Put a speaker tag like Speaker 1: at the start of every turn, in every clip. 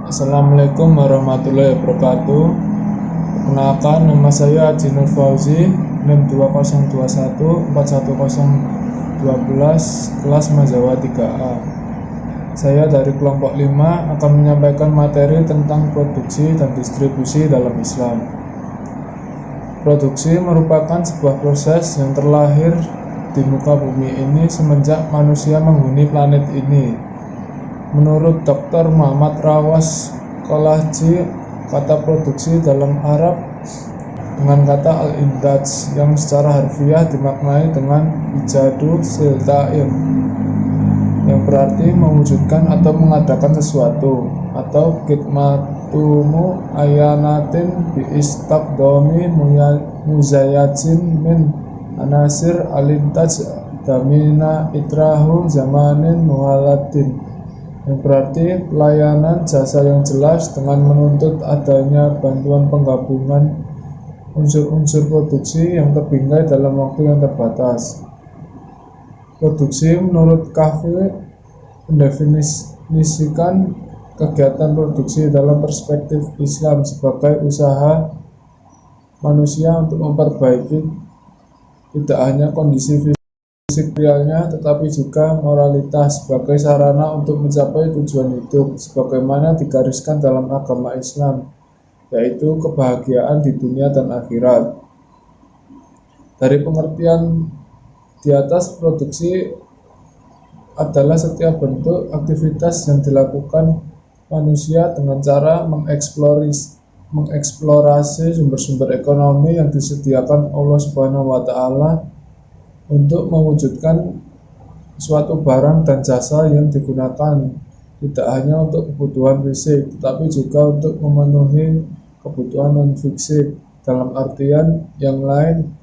Speaker 1: Assalamualaikum warahmatullahi wabarakatuh. Perkenalkan, nama saya Haji Nur Fauzi, NIM 2021410112, kelas Mazawa 3A. Saya dari kelompok 5 akan menyampaikan materi tentang produksi dan distribusi dalam Islam. Produksi merupakan sebuah proses yang terlahir di muka bumi ini semenjak manusia menghuni planet ini. Menurut Dr. Muhammad Rawas Kolaji, kata produksi dalam Arab dengan kata al-intaj yang secara harfiah dimaknai dengan ijadu siltaim, yang berarti mewujudkan atau mengadakan sesuatu, atau khidmatumu ayanatin bi istakdomi muzayajin min anasir al-intaj damina itrahu zamanin muhaladin, yang berarti pelayanan jasa yang jelas dengan menuntut adanya bantuan penggabungan unsur-unsur produksi yang terbingkai dalam waktu yang terbatas. Produksi menurut Kahfi mendefinisikan kegiatan produksi dalam perspektif Islam sebagai usaha manusia untuk memperbaiki tidak hanya kondisi fisik realnya, tetapi juga moralitas sebagai sarana untuk mencapai tujuan hidup sebagaimana digariskan dalam agama Islam, yaitu kebahagiaan di dunia dan akhirat. Dari pengertian di atas, produksi adalah setiap bentuk aktivitas yang dilakukan manusia dengan cara mengeksplorasi sumber-sumber ekonomi yang disediakan Allah Subhanahu wa Ta'ala untuk mewujudkan suatu barang dan jasa yang digunakan tidak hanya untuk kebutuhan fisik, tetapi juga untuk memenuhi kebutuhan non-fisik. Dalam artian yang lain,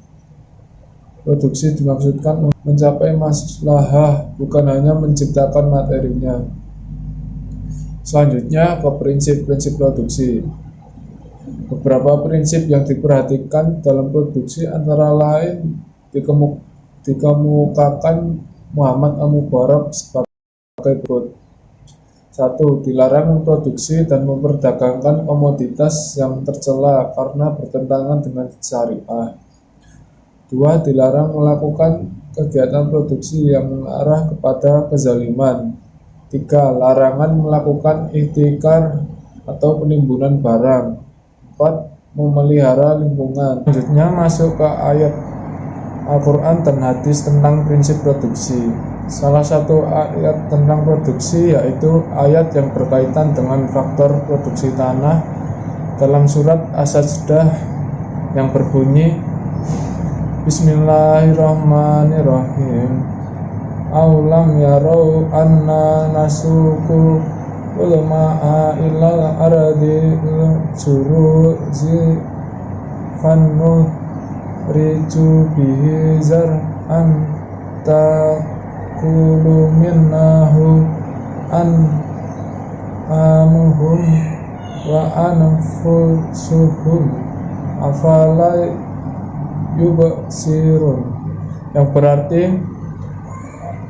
Speaker 1: produksi dimaksudkan mencapai maslahah, bukan hanya menciptakan materinya. Selanjutnya ke prinsip-prinsip produksi. Beberapa prinsip yang diperhatikan dalam produksi antara lain dikemukakan Muhammad Al-Mubarak sebagai berikut. 1. Dilarang memproduksi dan memperdagangkan komoditas yang tercela karena bertentangan dengan syariah. 2. Dilarang melakukan kegiatan produksi yang mengarah kepada kezaliman. 3. Larangan melakukan ihtikar atau penimbunan barang. 4. Memelihara lingkungan. Selanjutnya masuk ke ayat Al-Quran dan hadis tentang prinsip produksi. Salah satu ayat tentang produksi yaitu ayat yang berkaitan dengan faktor produksi tanah dalam surat As-Sajdah yang berbunyi Bismillahirrahmanirrahim. Aulam yarau anna nasuku ulma'a ilal aradi suruzi fannu ricu bihi zar'an takulu minnahu amuhum wa anfusuhum afala yubsirun, yang berarti,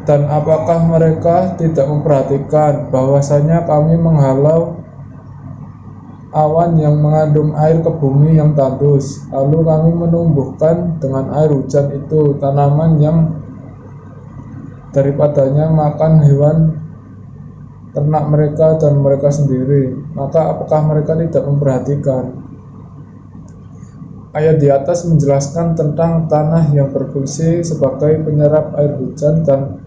Speaker 1: dan apakah mereka tidak memperhatikan bahwasanya kami menghalau awan yang mengandung air ke bumi yang tandus, lalu kami menumbuhkan dengan air hujan itu tanaman yang daripadanya makan hewan ternak mereka dan mereka sendiri. Maka apakah mereka tidak memperhatikan? Ayat di atas menjelaskan tentang tanah yang berfungsi sebagai penyerap air hujan dan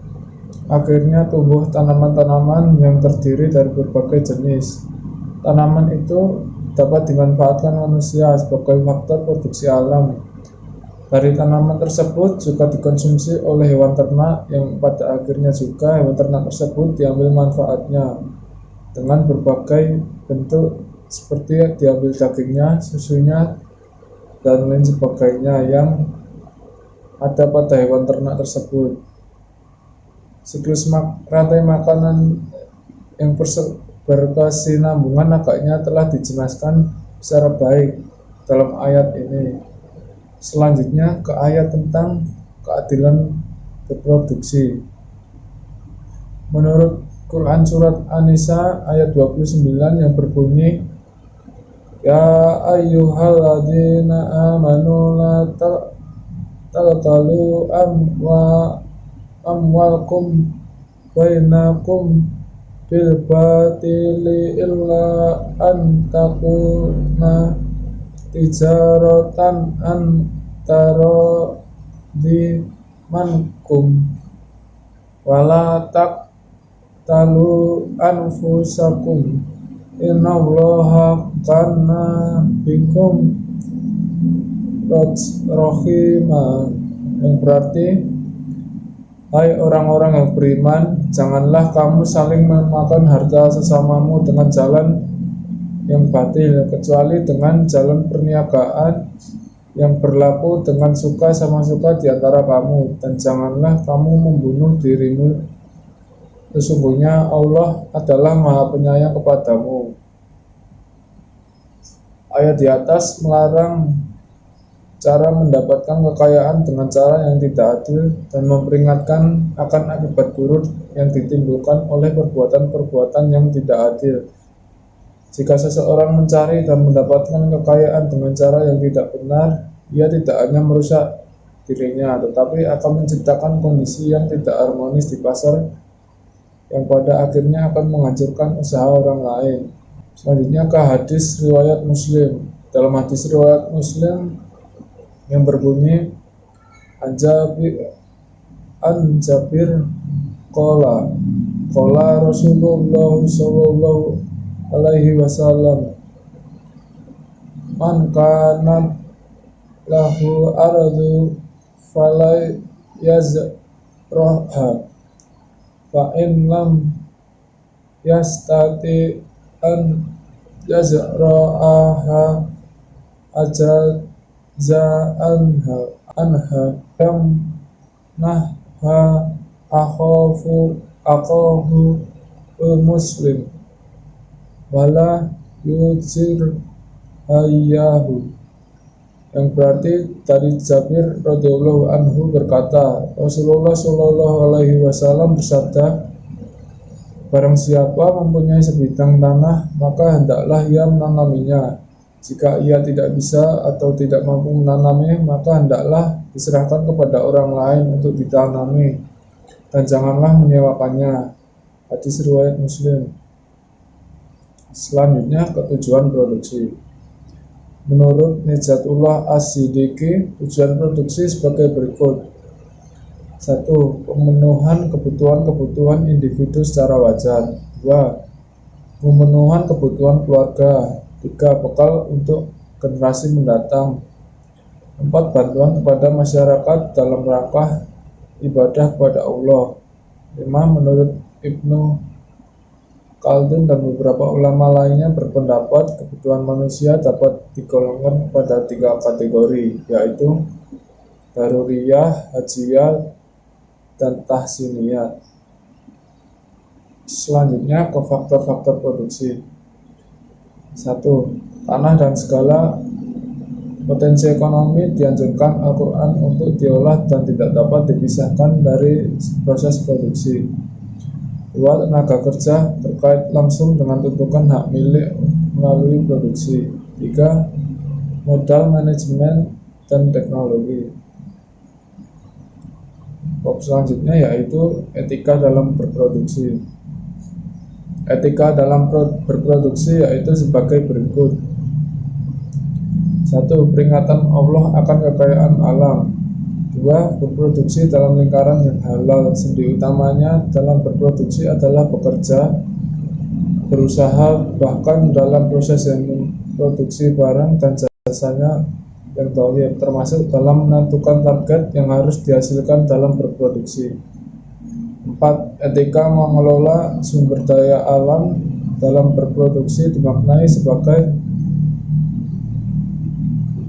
Speaker 1: akhirnya tumbuh tanaman-tanaman yang terdiri dari berbagai jenis. Tanaman itu dapat dimanfaatkan manusia sebagai faktor produksi alam. Dari tanaman tersebut juga dikonsumsi oleh hewan ternak, yang pada akhirnya juga hewan ternak tersebut diambil manfaatnya dengan berbagai bentuk seperti diambil dagingnya, susunya, dan lain sebagainya yang ada pada hewan ternak tersebut. Siklus rantai makanan yang berkesinambungan agaknya telah dijelaskan secara baik dalam ayat ini. Selanjutnya ke ayat tentang keadilan berproduksi. Menurut Quran surat An-Nisa ayat 29 yang berbunyi, Ya ayyuhalladzina amanu la taqtalu amwalkum bainakum bil batili illa an takuna tijaratan antara di mankum wala taqtalu anfusakum innallaha kana bikum rahimah, yang berarti, hai orang-orang yang beriman, janganlah kamu saling memakan harta sesamamu dengan jalan yang batil, kecuali dengan jalan perniagaan yang berlaku dengan suka sama suka di antara kamu, dan janganlah kamu membunuh dirimu. Sesungguhnya Allah adalah Maha Penyayang kepadamu. Ayat di atas melarang cara mendapatkan kekayaan dengan cara yang tidak adil dan memperingatkan akan akibat buruk yang ditimbulkan oleh perbuatan-perbuatan yang tidak adil. Jika seseorang mencari dan mendapatkan kekayaan dengan cara yang tidak benar, ia tidak hanya merusak dirinya, tetapi akan menciptakan kondisi yang tidak harmonis di pasar, yang pada akhirnya akan menghancurkan usaha orang lain. Selanjutnya ke hadis riwayat Muslim. Dalam hadis riwayat Muslim yang berbunyi, An Jabir qala Rasulullah sallallahu alaihi wasallam, man kana lahu aradu falai yazraha fa in lam yastati an yazra'aha ajaza anha yang nahha akahu muslim wala yujir hayyahu, yang berarti dari Jabir radhiyallahu anhu berkata, Rasulullah shallallahu alaihi wasallam bersabda, barang siapa mempunyai sebidang tanah, maka hendaklah ia menanaminya. Jika ia tidak bisa atau tidak mampu menanami, maka hendaklah diserahkan kepada orang lain untuk ditanami, dan janganlah menyewakannya. Hadis riwayat Muslim. Selanjutnya, ketujuan produksi. Menurut Nijatullah As-Siddiqi, tujuan produksi sebagai berikut. 1. Pemenuhan kebutuhan individu secara wajar. 2. Pemenuhan kebutuhan keluarga. 3. Bekal untuk generasi mendatang. 4. Bantuan kepada masyarakat dalam rangka ibadah kepada Allah. 5. Menurut Ibnu Khaldun dan beberapa ulama lainnya berpendapat kebutuhan manusia dapat digolongkan pada 3 kategori, yaitu daruriyah, hajiyah, dan tahsiniyah. Selanjutnya ke faktor-faktor produksi. 1. Tanah dan segala potensi ekonomi dianjurkan Al-Quran untuk diolah dan tidak dapat dipisahkan dari proses produksi. 2. Tenaga kerja terkait langsung dengan tuntutan hak milik melalui produksi. 3. Modal, manajemen, dan teknologi. Bab selanjutnya yaitu etika dalam berproduksi. Etika dalam berproduksi yaitu sebagai berikut. 1. Peringatan Allah akan kekayaan alam. 2. Berproduksi dalam lingkaran yang halal. Sendi utamanya dalam berproduksi adalah bekerja, berusaha, bahkan dalam proses yang memproduksi barang dan jasanya yang thayyib, termasuk dalam menentukan target yang harus dihasilkan dalam berproduksi. 4. Etika mengelola sumber daya alam dalam berproduksi dimaknai sebagai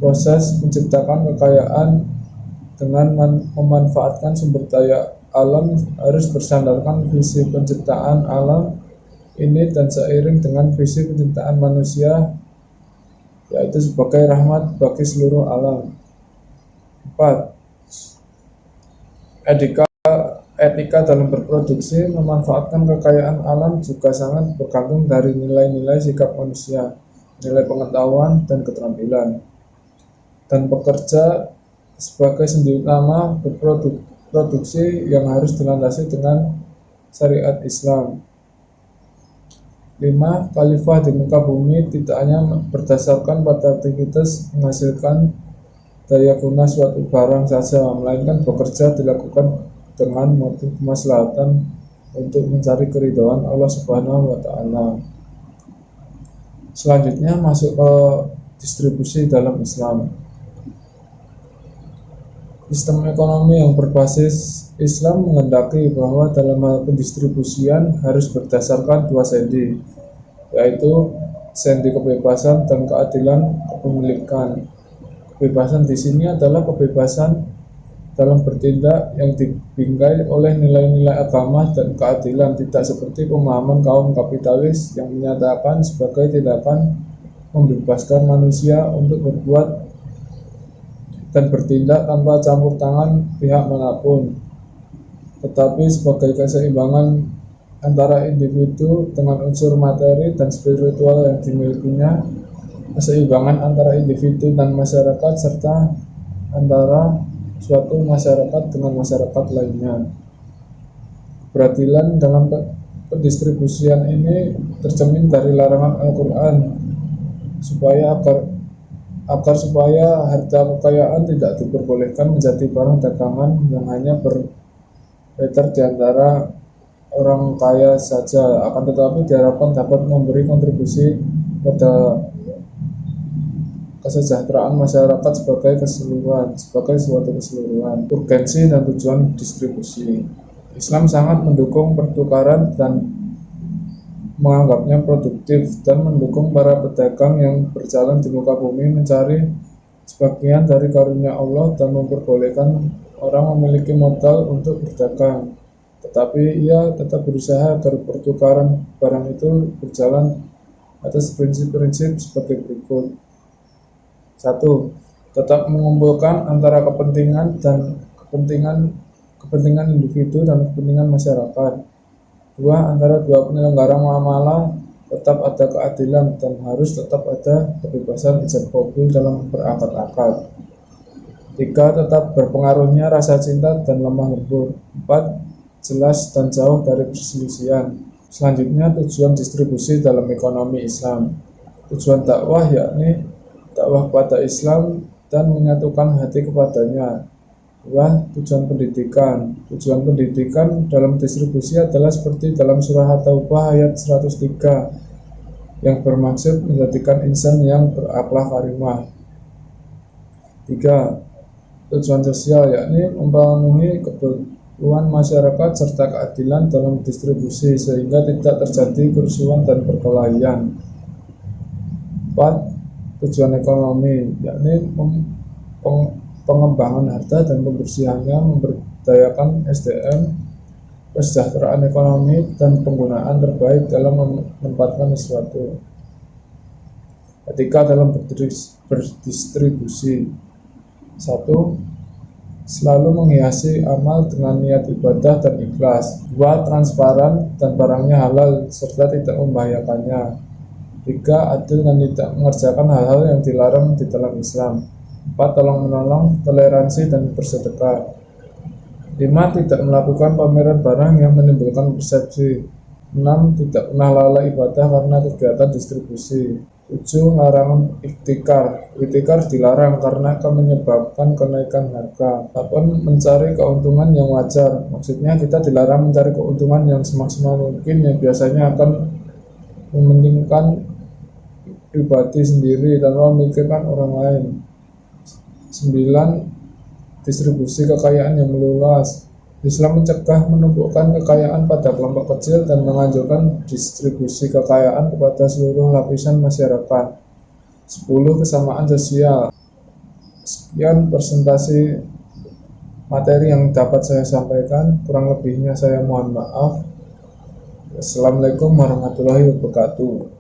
Speaker 1: proses menciptakan kekayaan dengan memanfaatkan sumber daya alam harus bersandarkan visi penciptaan alam ini dan seiring dengan visi penciptaan manusia, yaitu sebagai rahmat bagi seluruh alam. 4. Etika dalam berproduksi memanfaatkan kekayaan alam juga sangat bergantung dari nilai-nilai sikap manusia, nilai pengetahuan dan keterampilan. Dan pekerja sebagai sendi utama berproduksi yang harus dilandasi dengan syariat Islam. 5. Khalifah di muka bumi tidak hanya berdasarkan pada aktivitas menghasilkan daya guna suatu barang saja, melainkan bekerja dilakukan dengan motif kemaslahatan untuk mencari keridhaan Allah Subhanahu wa Ta'ala. Selanjutnya masuk ke distribusi dalam Islam. Sistem ekonomi yang berbasis Islam menghendaki bahwa dalam hal pendistribusian harus berdasarkan dua sendi, yaitu sendi kebebasan dan keadilan kepemilikan. Kebebasan di sini adalah kebebasan dalam bertindak yang dibingkai oleh nilai-nilai agama, dan keadilan tidak seperti pemahaman kaum kapitalis yang menyatakan sebagai tindakan membebaskan manusia untuk berbuat dan bertindak tanpa campur tangan pihak manapun, tetapi sebagai keseimbangan antara individu dengan unsur materi dan spiritual yang dimilikinya, keseimbangan antara individu dan masyarakat, serta antara suatu masyarakat dengan masyarakat lainnya. Peradilan dalam pendistribusian ini tercermin dari larangan Al-Quran supaya harta kekayaan tidak diperbolehkan menjadi barang dagangan yang hanya beredar di antara orang kaya saja, akan tetapi diharapkan dapat memberi kontribusi pada kesejahteraan masyarakat sebagai suatu keseluruhan. Urgensi dan tujuan distribusi. Islam sangat mendukung pertukaran dan menganggapnya produktif, dan mendukung para pedagang yang berjalan di muka bumi mencari sebagian dari karunia Allah dan memperbolehkan orang memiliki modal untuk berdagang, tetapi ia tetap berusaha agar pertukaran barang itu berjalan atas prinsip-prinsip sebagai berikut. 1. Tetap mengumpulkan antara kepentingan individu dan kepentingan masyarakat. 2. Antara dua penyelenggara muamalah tetap ada keadilan dan harus tetap ada kebebasan ijab kabul dalam berakad-akad. 3. Tetap berpengaruhnya rasa cinta dan lemah lembut. 4. Jelas dan jauh dari perselisihan. Selanjutnya, tujuan distribusi dalam ekonomi Islam. Tujuan dakwah yakni dakwah kepada Islam dan menyatukan hati kepadanya. 2. Tujuan pendidikan. Tujuan pendidikan dalam distribusi adalah seperti dalam surah At-Taubah ayat 103 yang bermaksud menjadikan insan yang berakhlak karimah. 3. Tujuan sosial yakni memenuhi kebutuhan masyarakat serta keadilan dalam distribusi sehingga tidak terjadi kerusuhan dan perkelahian. 4. Tujuan ekonomi yakni pengembangan harta dan pembersihannya, memberdayakan SDM, kesejahteraan ekonomi, dan penggunaan terbaik dalam menempatkan sesuatu. Etika dalam berdistribusi. 1. Selalu menghiasi amal dengan niat ibadah dan ikhlas. 2. Transparan dan barangnya halal serta tidak membahayakannya. 3. Adil dan tidak mengerjakan hal-hal yang dilarang di dalam Islam. 4. Tolong-menolong, toleransi, dan bersedekah. 5. Tidak melakukan pameran barang yang menimbulkan persepsi. 6. Tidak pernah lalai ibadah karena kegiatan distribusi. 7. Larangan iktikar. Iktikar dilarang karena akan menyebabkan kenaikan harga. 8. Mencari keuntungan yang wajar. Maksudnya kita dilarang mencari keuntungan yang semaksimal mungkin yang biasanya akan mementingkan pribadi sendiri tanpa memikirkan orang lain. 9. Distribusi kekayaan yang meluas. Islam mencegah menumpukan kekayaan pada kelompok kecil dan menganjurkan distribusi kekayaan kepada seluruh lapisan masyarakat. 10. Kesamaan sosial. Sekian presentasi materi yang dapat saya sampaikan, kurang lebihnya saya mohon maaf. Assalamualaikum warahmatullahi wabarakatuh.